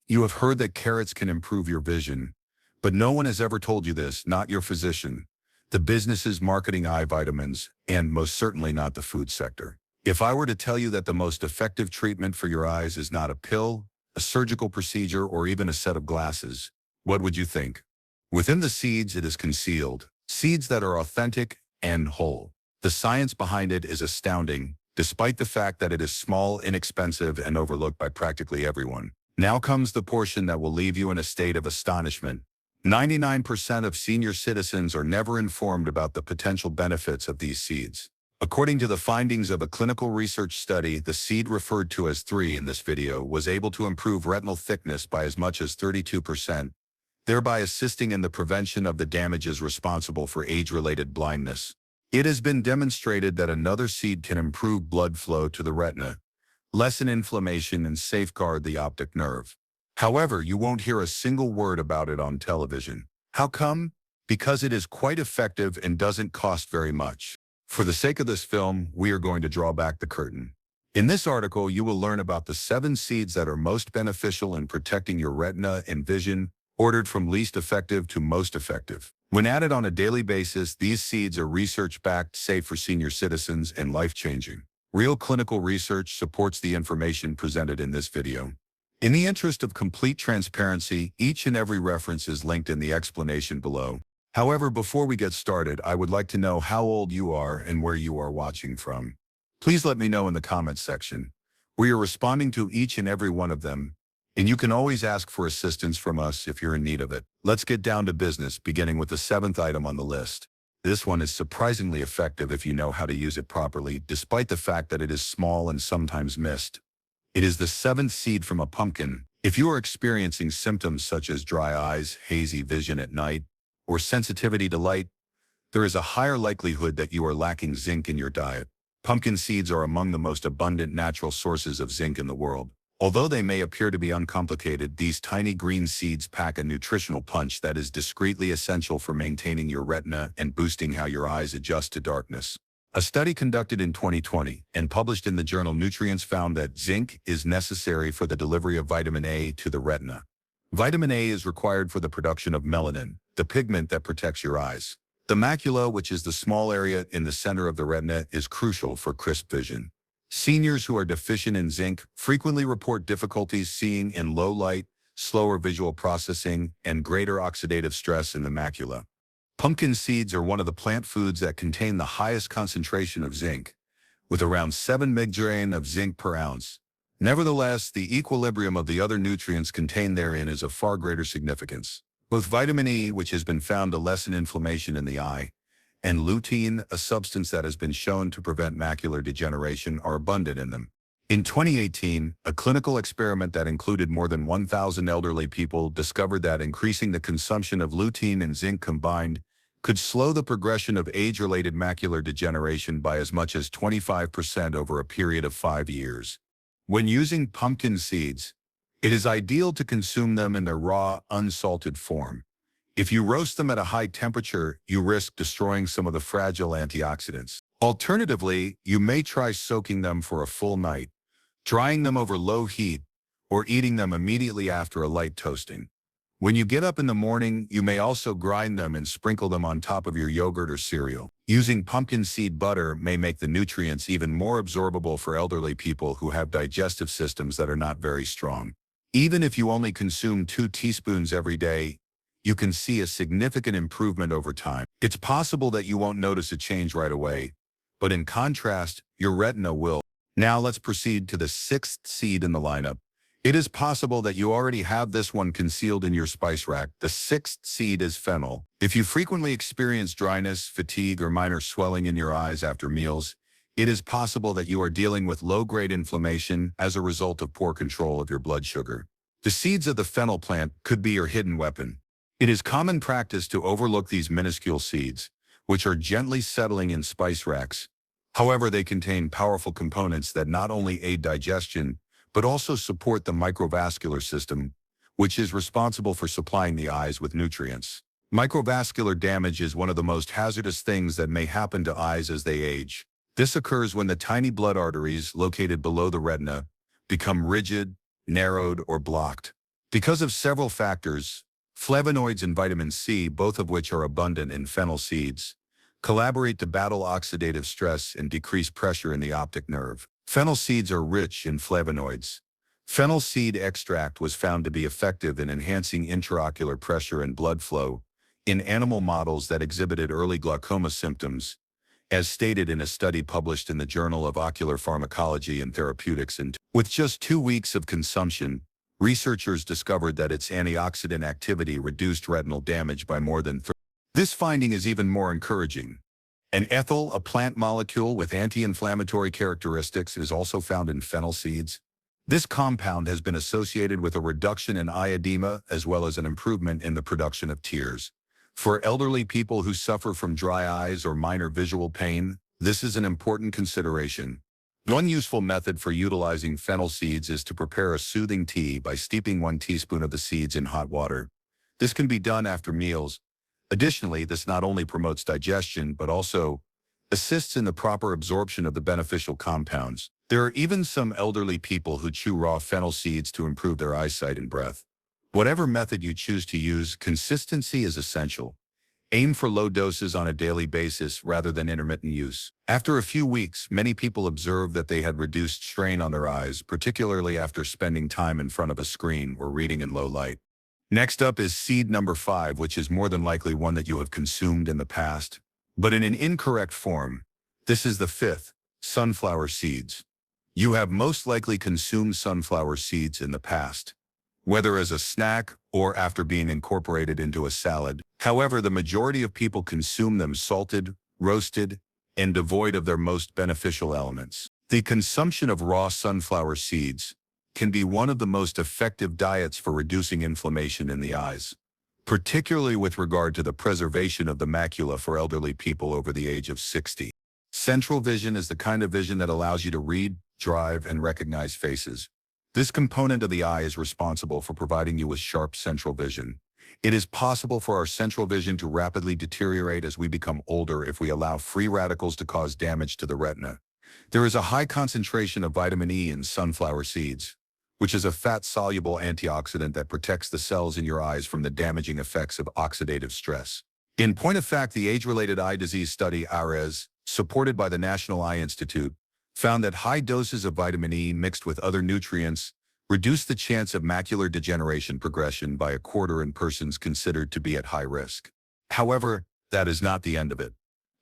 You have heard that carrots can improve your vision, but no one has ever told you this, not your physician, the businesses marketing eye vitamins, and most certainly not the food sector. If I were to tell you that the most effective treatment for your eyes is not a pill, a surgical procedure, or even a set of glasses, what would you think? Within the seeds, it is concealed, seeds that are authentic and whole. The science behind it is astounding, despite the fact that it is small, inexpensive, and overlooked by practically everyone. Now comes the portion that will leave you in a state of astonishment. 99% of senior citizens are never informed about the potential benefits of these seeds. According to the findings of a clinical research study, the seed referred to as 3 in this video was able to improve retinal thickness by as much as 32%, thereby assisting in the prevention of the damages responsible for age-related blindness. It has been demonstrated that another seed can improve blood flow to the retina, lessen inflammation, and safeguard the optic nerve. However, you won't hear a single word about it on television. How come? Because it is quite effective and doesn't cost very much. For the sake of this film, we are going to draw back the curtain. In this article, you will learn about the 7 seeds that are most beneficial in protecting your retina and vision, ordered from least effective to most effective. When added on a daily basis, these seeds are research-backed, safe for senior citizens, and life-changing. Real clinical research supports the information presented in this video. In the interest of complete transparency, each and every reference is linked in the explanation below. However, before we get started, I would like to know how old you are and where you are watching from. Please let me know in the comments section. We are responding to each and every one of them, and you can always ask for assistance from us if you're in need of it. Let's get down to business, beginning with the 7th item on the list. This one is surprisingly effective if you know how to use it properly, despite the fact that it is small and sometimes missed. It is the 7th seed from a pumpkin. If you are experiencing symptoms such as dry eyes, hazy vision at night, or sensitivity to light, there is a higher likelihood that you are lacking zinc in your diet. Pumpkin seeds are among the most abundant natural sources of zinc in the world. Although they may appear to be uncomplicated, these tiny green seeds pack a nutritional punch that is discreetly essential for maintaining your retina and boosting how your eyes adjust to darkness. A study conducted in 2020 and published in the journal Nutrients found that zinc is necessary for the delivery of vitamin A to the retina. Vitamin A is required for the production of melanin, the pigment that protects your eyes. The macula, which is the small area in the center of the retina, is crucial for crisp vision. Seniors who are deficient in zinc frequently report difficulties seeing in low light, slower visual processing, and greater oxidative stress in the macula. Pumpkin seeds are one of the plant foods that contain the highest concentration of zinc, with around 7 mg of zinc per ounce. Nevertheless, the equilibrium of the other nutrients contained therein is of far greater significance. Both vitamin E, which has been found to lessen inflammation in the eye, and lutein, a substance that has been shown to prevent macular degeneration, are abundant in them. In 2018, a clinical experiment that included more than 1,000 elderly people discovered that increasing the consumption of lutein and zinc combined could slow the progression of age-related macular degeneration by as much as 25% over a period of 5 years. When using pumpkin seeds, it is ideal to consume them in their raw, unsalted form. If you roast them at a high temperature, you risk destroying some of the fragile antioxidants. Alternatively, you may try soaking them for a full night, drying them over low heat, or eating them immediately after a light toasting. When you get up in the morning, you may also grind them and sprinkle them on top of your yogurt or cereal. Using pumpkin seed butter may make the nutrients even more absorbable for elderly people who have digestive systems that are not very strong. Even if you only consume 2 teaspoons every day, you can see a significant improvement over time. It's possible that you won't notice a change right away, but in contrast, your retina will. Now let's proceed to the 6th seed in the lineup. It is possible that you already have this one concealed in your spice rack. The 6th seed is fennel. If you frequently experience dryness, fatigue, or minor swelling in your eyes after meals, it is possible that you are dealing with low-grade inflammation as a result of poor control of your blood sugar. The seeds of the fennel plant could be your hidden weapon. It is common practice to overlook these minuscule seeds, which are gently settling in spice racks. However, they contain powerful components that not only aid digestion, but also support the microvascular system, which is responsible for supplying the eyes with nutrients. Microvascular damage is one of the most hazardous things that may happen to eyes as they age. This occurs when the tiny blood arteries located below the retina become rigid, narrowed, or blocked. Because of several factors, flavonoids and vitamin C, both of which are abundant in fennel seeds, collaborate to battle oxidative stress and decrease pressure in the optic nerve. Fennel seeds are rich in flavonoids. Fennel seed extract was found to be effective in enhancing intraocular pressure and blood flow in animal models that exhibited early glaucoma symptoms, as stated in a study published in the Journal of Ocular Pharmacology and Therapeutics. And with just 2 weeks of consumption, researchers discovered that its antioxidant activity reduced retinal damage by more than 30%. This finding is even more encouraging. An ethyl, a plant molecule with anti-inflammatory characteristics, is also found in fennel seeds. This compound has been associated with a reduction in eye edema as well as an improvement in the production of tears. For elderly people who suffer from dry eyes or minor visual pain, this is an important consideration. One useful method for utilizing fennel seeds is to prepare a soothing tea by steeping 1 teaspoon of the seeds in hot water. This can be done after meals. Additionally, this not only promotes digestion but also assists in the proper absorption of the beneficial compounds. There are even some elderly people who chew raw fennel seeds to improve their eyesight and breath. Whatever method you choose to use, consistency is essential. Aim for low doses on a daily basis rather than intermittent use. After a few weeks, many people observed that they had reduced strain on their eyes, particularly after spending time in front of a screen or reading in low light. Next up is seed number 5, which is more than likely one that you have consumed in the past, but in an incorrect form. This is the 5th, sunflower seeds. You have most likely consumed sunflower seeds in the past, whether as a snack or after being incorporated into a salad. However, the majority of people consume them salted, roasted, and devoid of their most beneficial elements. The consumption of raw sunflower seeds can be one of the most effective diets for reducing inflammation in the eyes, particularly with regard to the preservation of the macula for elderly people over the age of 60. Central vision is the kind of vision that allows you to read, drive, and recognize faces. This component of the eye is responsible for providing you with sharp central vision. It is possible for our central vision to rapidly deteriorate as we become older if we allow free radicals to cause damage to the retina. There is a high concentration of vitamin E in sunflower seeds, which is a fat-soluble antioxidant that protects the cells in your eyes from the damaging effects of oxidative stress. In point of fact, the age-related eye disease study ARES, supported by the National Eye Institute, found that high doses of vitamin E mixed with other nutrients reduced the chance of macular degeneration progression by a quarter in persons considered to be at high risk. However, that is not the end of it.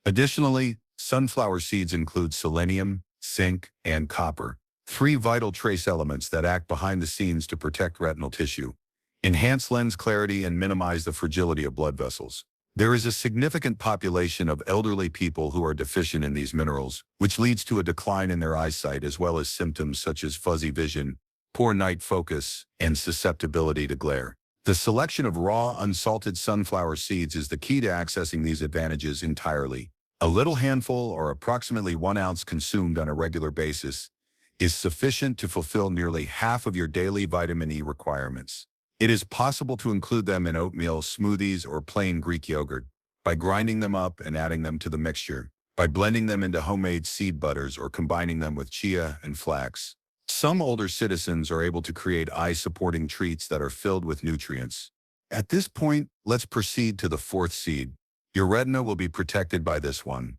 Additionally, sunflower seeds include selenium, zinc, and copper, 3 vital trace elements that act behind the scenes to protect retinal tissue, enhance lens clarity, and minimize the fragility of blood vessels. There is a significant population of elderly people who are deficient in these minerals, which leads to a decline in their eyesight as well as symptoms such as fuzzy vision, poor night focus, and susceptibility to glare. The selection of raw, unsalted sunflower seeds is the key to accessing these advantages entirely. A little handful, or approximately 1 ounce consumed on a regular basis, is sufficient to fulfill nearly half of your daily vitamin E requirements. It is possible to include them in oatmeal, smoothies, or plain Greek yogurt by grinding them up and adding them to the mixture, by blending them into homemade seed butters, or combining them with chia and flax. Some older citizens are able to create eye-supporting treats that are filled with nutrients. At this point, let's proceed to the 4th seed. Your retina will be protected by this one,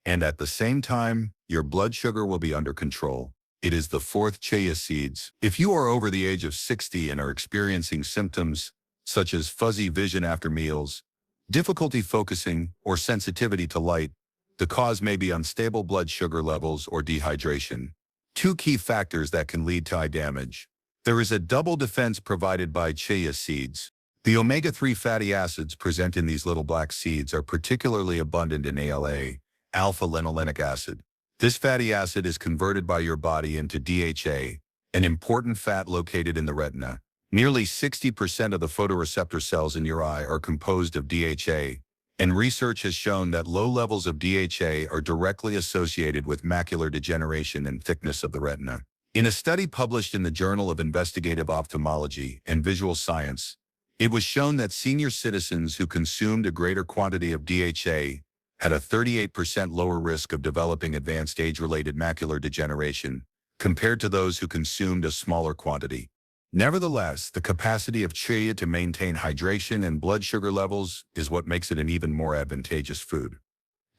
and at the same time, your blood sugar will be under control. It is the 4th, chia seeds. If you are over the age of 60 and are experiencing symptoms such as fuzzy vision after meals, difficulty focusing, or sensitivity to light, the cause may be unstable blood sugar levels or dehydration. 2 key factors that can lead to eye damage. There is a double defense provided by chia seeds. The omega-3 fatty acids present in these little black seeds are particularly abundant in ALA, alpha-linolenic acid. This fatty acid is converted by your body into DHA, an important fat located in the retina. Nearly 60% of the photoreceptor cells in your eye are composed of DHA, and research has shown that low levels of DHA are directly associated with macular degeneration and thickness of the retina. In a study published in the Journal of Investigative Ophthalmology and Visual Science, it was shown that senior citizens who consumed a greater quantity of DHA had a 38% lower risk of developing advanced age-related macular degeneration compared to those who consumed a smaller quantity. Nevertheless, the capacity of chia to maintain hydration and blood sugar levels is what makes it an even more advantageous food.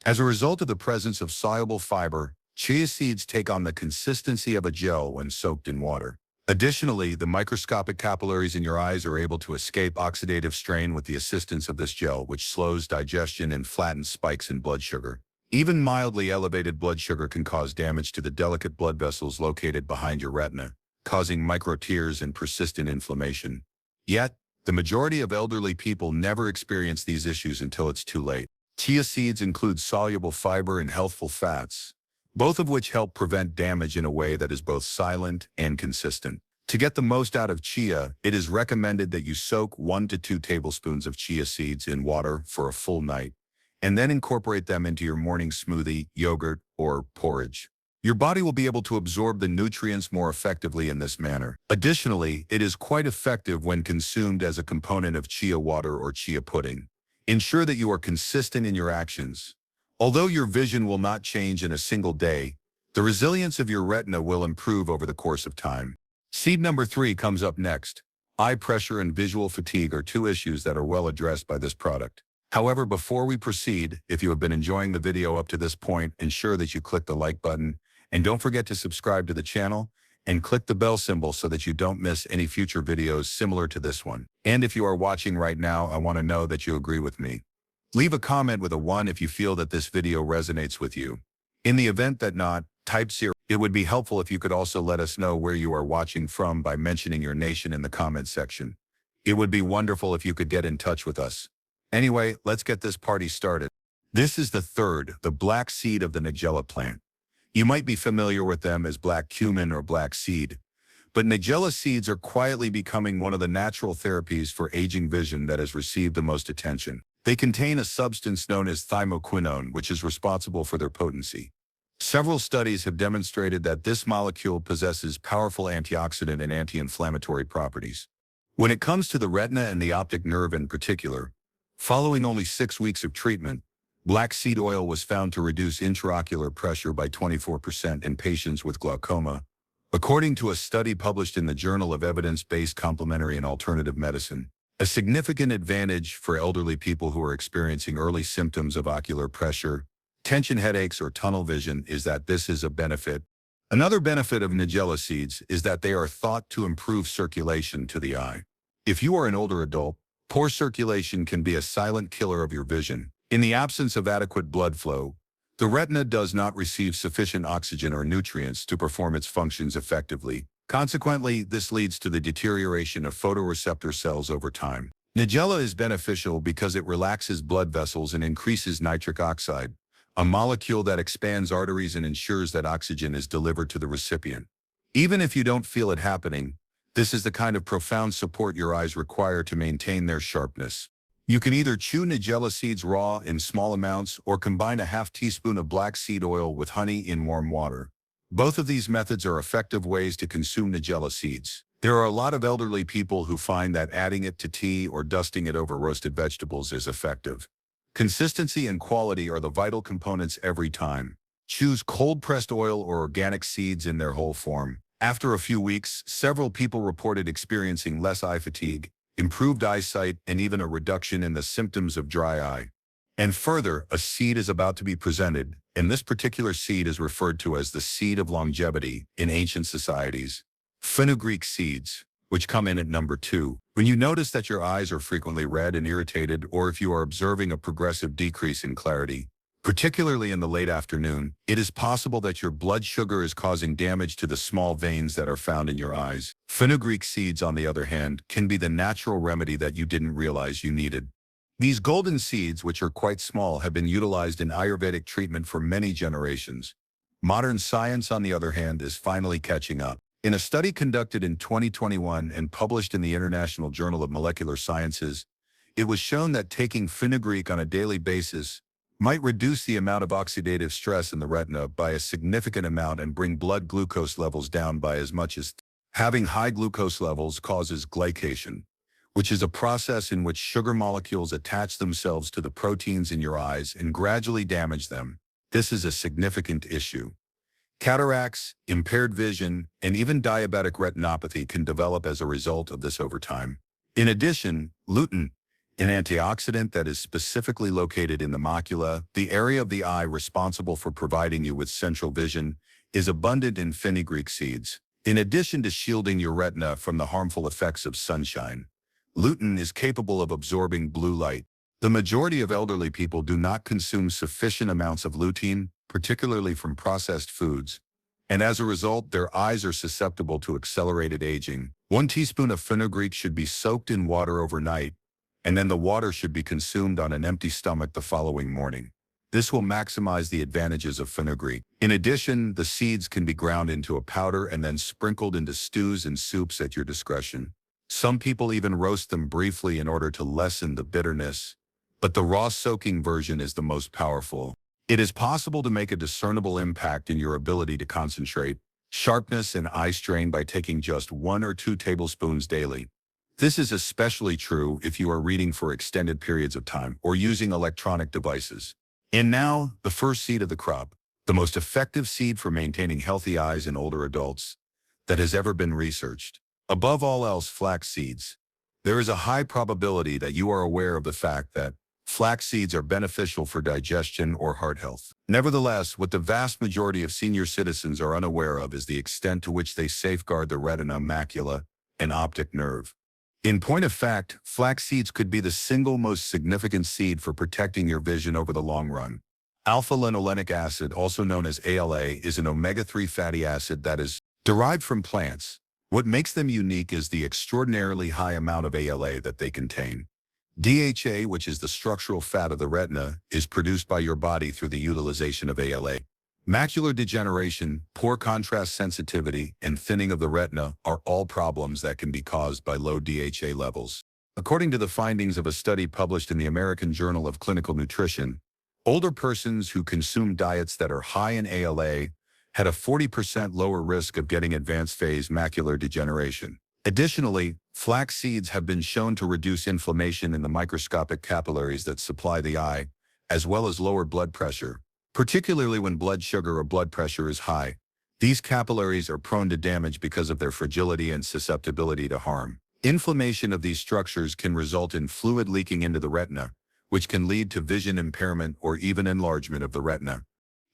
As a result of the presence of soluble fiber, chia seeds take on the consistency of a gel when soaked in water. Additionally, the microscopic capillaries in your eyes are able to escape oxidative strain with the assistance of this gel, which slows digestion and flattens spikes in blood sugar. Even mildly elevated blood sugar can cause damage to the delicate blood vessels located behind your retina, causing microtears and persistent inflammation. Yet, the majority of elderly people never experience these issues until it's too late. Chia seeds include soluble fiber and healthful fats, both of which help prevent damage in a way that is both silent and consistent. To get the most out of chia, it is recommended that you soak 1 to 2 tablespoons of chia seeds in water for a full night, and then incorporate them into your morning smoothie, yogurt, or porridge. Your body will be able to absorb the nutrients more effectively in this manner. Additionally, it is quite effective when consumed as a component of chia water or chia pudding. Ensure that you are consistent in your actions. Although your vision will not change in a single day, the resilience of your retina will improve over the course of time. Seed number 3 comes up next. Eye pressure and visual fatigue are two issues that are well addressed by this product. However, before we proceed, if you have been enjoying the video up to this point, ensure that you click the like button, and don't forget to subscribe to the channel and click the bell symbol so that you don't miss any future videos similar to this one. And if you are watching right now, I want to know that you agree with me. Leave a comment with a 1 if you feel that this video resonates with you. In the event that not, type 0. It would be helpful if you could also let us know where you are watching from by mentioning your nation in the comment section. It would be wonderful if you could get in touch with us. Anyway, let's get this party started. This is the black seed of the Nigella plant. You might be familiar with them as black cumin or black seed, but Nigella seeds are quietly becoming one of the natural therapies for aging vision that has received the most attention. They contain a substance known as thymoquinone, which is responsible for their potency. Several studies have demonstrated that this molecule possesses powerful antioxidant and anti-inflammatory properties. When it comes to the retina and the optic nerve in particular, following only 6 weeks of treatment, black seed oil was found to reduce intraocular pressure by 24% in patients with glaucoma, according to a study published in the Journal of Evidence-Based Complementary and Alternative Medicine. A significant advantage for elderly people who are experiencing early symptoms of ocular pressure, tension headaches, or tunnel vision is that this is a benefit. Another benefit of Nigella seeds is that they are thought to improve circulation to the eye. If you are an older adult, poor circulation can be a silent killer of your vision. In the absence of adequate blood flow, the retina does not receive sufficient oxygen or nutrients to perform its functions effectively. Consequently, this leads to the deterioration of photoreceptor cells over time. Nigella is beneficial because it relaxes blood vessels and increases nitric oxide, a molecule that expands arteries and ensures that oxygen is delivered to the recipient. Even if you don't feel it happening, this is the kind of profound support your eyes require to maintain their sharpness. You can either chew Nigella seeds raw in small amounts or combine a half teaspoon of black seed oil with honey in warm water. Both of these methods are effective ways to consume Nigella seeds. There are a lot of elderly people who find that adding it to tea or dusting it over roasted vegetables is effective. Consistency and quality are the vital components every time. Choose cold-pressed oil or organic seeds in their whole form. After a few weeks, several people reported experiencing less eye fatigue, improved eyesight, and even a reduction in the symptoms of dry eye. And further, a seed is about to be presented, and this particular seed is referred to as the seed of longevity in ancient societies. Fenugreek seeds, which come in at number 2. When you notice that your eyes are frequently red and irritated, or if you are observing a progressive decrease in clarity, particularly in the late afternoon, it is possible that your blood sugar is causing damage to the small veins that are found in your eyes. Fenugreek seeds, on the other hand, can be the natural remedy that you didn't realize you needed. These golden seeds, which are quite small, have been utilized in Ayurvedic treatment for many generations. Modern science, on the other hand, is finally catching up. In a study conducted in 2021 and published in the International Journal of Molecular Sciences, it was shown that taking fenugreek on a daily basis might reduce the amount of oxidative stress in the retina by a significant amount and bring blood glucose levels down by as much as. Having high glucose levels causes glycation, which is a process in which sugar molecules attach themselves to the proteins in your eyes and gradually damage them. This is a significant issue. Cataracts, impaired vision, and even diabetic retinopathy can develop as a result of this over time. In addition, lutein, an antioxidant that is specifically located in the macula, the area of the eye responsible for providing you with central vision, is abundant in fenugreek seeds. In addition to shielding your retina from the harmful effects of sunshine, lutein is capable of absorbing blue light. The majority of elderly people do not consume sufficient amounts of lutein, particularly from processed foods, and as a result, their eyes are susceptible to accelerated aging. 1 teaspoon of fenugreek should be soaked in water overnight, and then the water should be consumed on an empty stomach the following morning. This will maximize the advantages of fenugreek. In addition, the seeds can be ground into a powder and then sprinkled into stews and soups at your discretion. Some people even roast them briefly in order to lessen the bitterness, but the raw soaking version is the most powerful. It is possible to make a discernible impact in your ability to concentrate, sharpness, and eye strain by taking just 1 or 2 tablespoons daily. This is especially true if you are reading for extended periods of time or using electronic devices. And now, the first seed of the crop, the most effective seed for maintaining healthy eyes in older adults that has ever been researched. Above all else, flax seeds. There is a high probability that you are aware of the fact that flax seeds are beneficial for digestion or heart health. Nevertheless, what the vast majority of senior citizens are unaware of is the extent to which they safeguard the retina, macula, and optic nerve. In point of fact, flax seeds could be the single most significant seed for protecting your vision over the long run. Alpha-linolenic acid, also known as ALA, is an omega-3 fatty acid that is derived from plants. What makes them unique is the extraordinarily high amount of ALA that they contain. DHA, which is the structural fat of the retina, is produced by your body through the utilization of ALA. Macular degeneration, poor contrast sensitivity, and thinning of the retina are all problems that can be caused by low DHA levels. According to the findings of a study published in the American Journal of Clinical Nutrition, older persons who consume diets that are high in ALA had a 40% lower risk of getting advanced phase macular degeneration. Additionally, flax seeds have been shown to reduce inflammation in the microscopic capillaries that supply the eye, as well as lower blood pressure. Particularly when blood sugar or blood pressure is high, these capillaries are prone to damage because of their fragility and susceptibility to harm. Inflammation of these structures can result in fluid leaking into the retina, which can lead to vision impairment or even enlargement of the retina.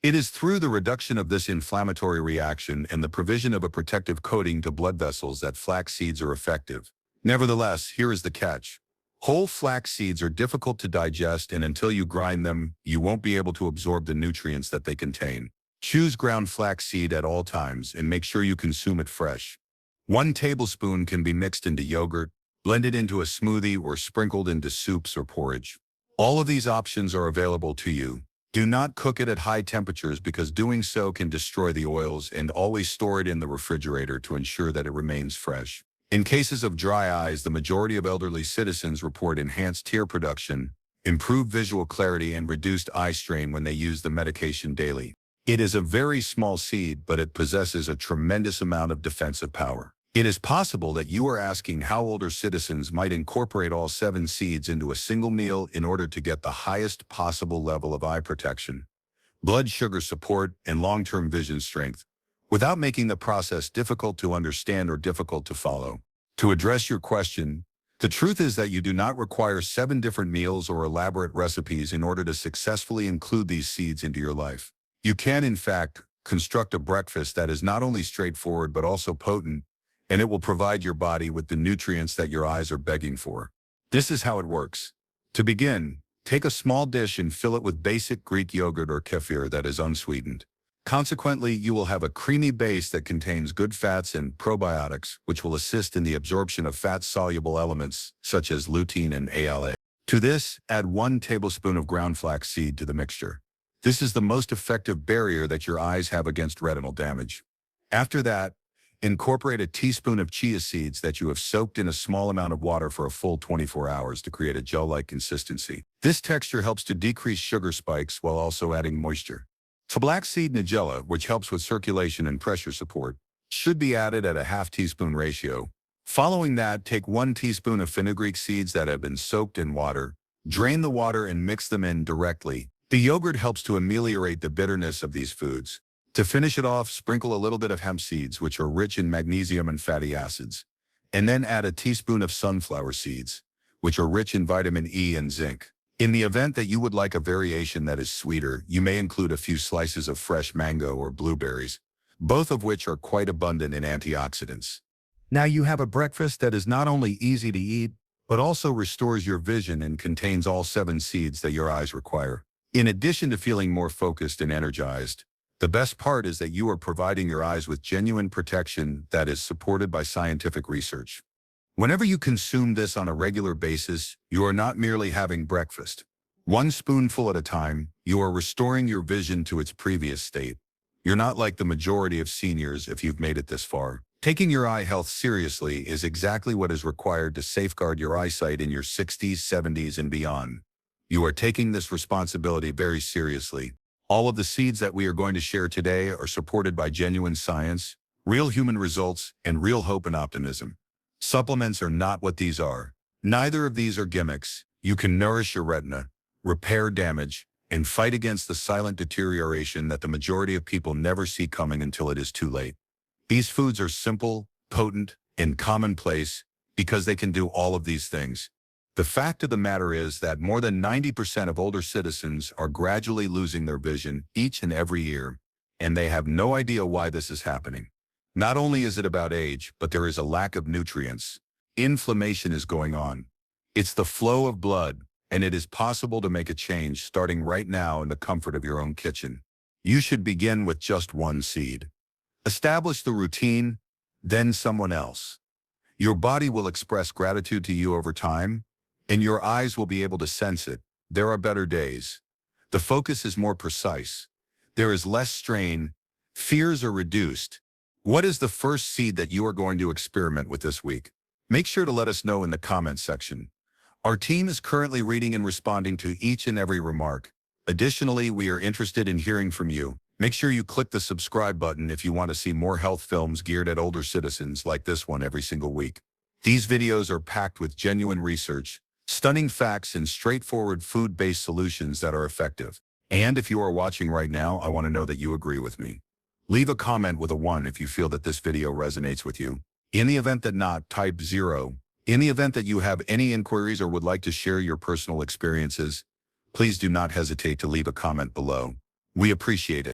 It is through the reduction of this inflammatory reaction and the provision of a protective coating to blood vessels that flax seeds are effective. Nevertheless, here is the catch. Whole flax seeds are difficult to digest, and until you grind them, you won't be able to absorb the nutrients that they contain. Choose ground flax seed at all times and make sure you consume it fresh. 1 tablespoon can be mixed into yogurt, blended into a smoothie, or sprinkled into soups or porridge. All of these options are available to you. Do not cook it at high temperatures because doing so can destroy the oils, and always store it in the refrigerator to ensure that it remains fresh. In cases of dry eyes, the majority of elderly citizens report enhanced tear production, improved visual clarity, and reduced eye strain when they use the medication daily. It is a very small seed, but it possesses a tremendous amount of defensive power. It is possible that you are asking how older citizens might incorporate all 7 seeds into a single meal in order to get the highest possible level of eye protection, blood sugar support, and long-term vision strength, without making the process difficult to understand or difficult to follow. To address your question, the truth is that you do not require 7 different meals or elaborate recipes in order to successfully include these seeds into your life. You can, in fact, construct a breakfast that is not only straightforward but also potent, and it will provide your body with the nutrients that your eyes are begging for. This is how it works. To begin, take a small dish and fill it with basic Greek yogurt or kefir that is unsweetened. Consequently, you will have a creamy base that contains good fats and probiotics, which will assist in the absorption of fat-soluble elements, such as lutein and ALA. To this, add 1 tablespoon of ground flax seed to the mixture. This is the most effective barrier that your eyes have against retinal damage. After that, incorporate a teaspoon of chia seeds that you have soaked in a small amount of water for a full 24 hours to create a gel-like consistency. This texture helps to decrease sugar spikes while also adding moisture. Flaxseed nigella, which helps with circulation and pressure support, should be added at a ½ teaspoon ratio. Following that, take 1 teaspoon of fenugreek seeds that have been soaked in water, drain the water and mix them in directly. The yogurt helps to ameliorate the bitterness of these foods. To finish it off, sprinkle a little bit of hemp seeds, which are rich in magnesium and fatty acids. And then add a teaspoon of sunflower seeds, which are rich in vitamin E and zinc. In the event that you would like a variation that is sweeter, you may include a few slices of fresh mango or blueberries, both of which are quite abundant in antioxidants. Now you have a breakfast that is not only easy to eat, but also restores your vision and contains all 7 seeds that your eyes require. In addition to feeling more focused and energized, the best part is that you are providing your eyes with genuine protection that is supported by scientific research. Whenever you consume this on a regular basis, you are not merely having breakfast. One spoonful at a time, you are restoring your vision to its previous state. You're not like the majority of seniors if you've made it this far. Taking your eye health seriously is exactly what is required to safeguard your eyesight in your 60s, 70s, and beyond. You are taking this responsibility very seriously. All of the seeds that we are going to share today are supported by genuine science, real human results, and real hope and optimism. Supplements are not what these are. Neither of these are gimmicks. You can nourish your retina, repair damage, and fight against the silent deterioration that the majority of people never see coming until it is too late. These foods are simple, potent, and commonplace because they can do all of these things. The fact of the matter is that more than 90% of older citizens are gradually losing their vision each and every year, and they have no idea why this is happening. Not only is it about age, but there is a lack of nutrients. Inflammation is going on. It's the flow of blood, and it is possible to make a change starting right now in the comfort of your own kitchen. You should begin with just 1 seed. Establish the routine, then someone else. Your body will express gratitude to you over time, and your eyes will be able to sense it. There are better days. The focus is more precise. There is less strain. Fears are reduced. What is the first seed that you are going to experiment with this week? Make sure to let us know in the comments section. Our team is currently reading and responding to each and every remark. Additionally, we are interested in hearing from you. Make sure you click the subscribe button if you want to see more health films geared at older citizens like this one every single week. These videos are packed with genuine research, stunning facts, and straightforward food-based solutions that are effective. And if you are watching right now, I want to know that you agree with me. Leave a comment with a 1 if you feel that this video resonates with you. In the event that not, type 0. In the event that you have any inquiries or would like to share your personal experiences, please do not hesitate to leave a comment below. We appreciate it.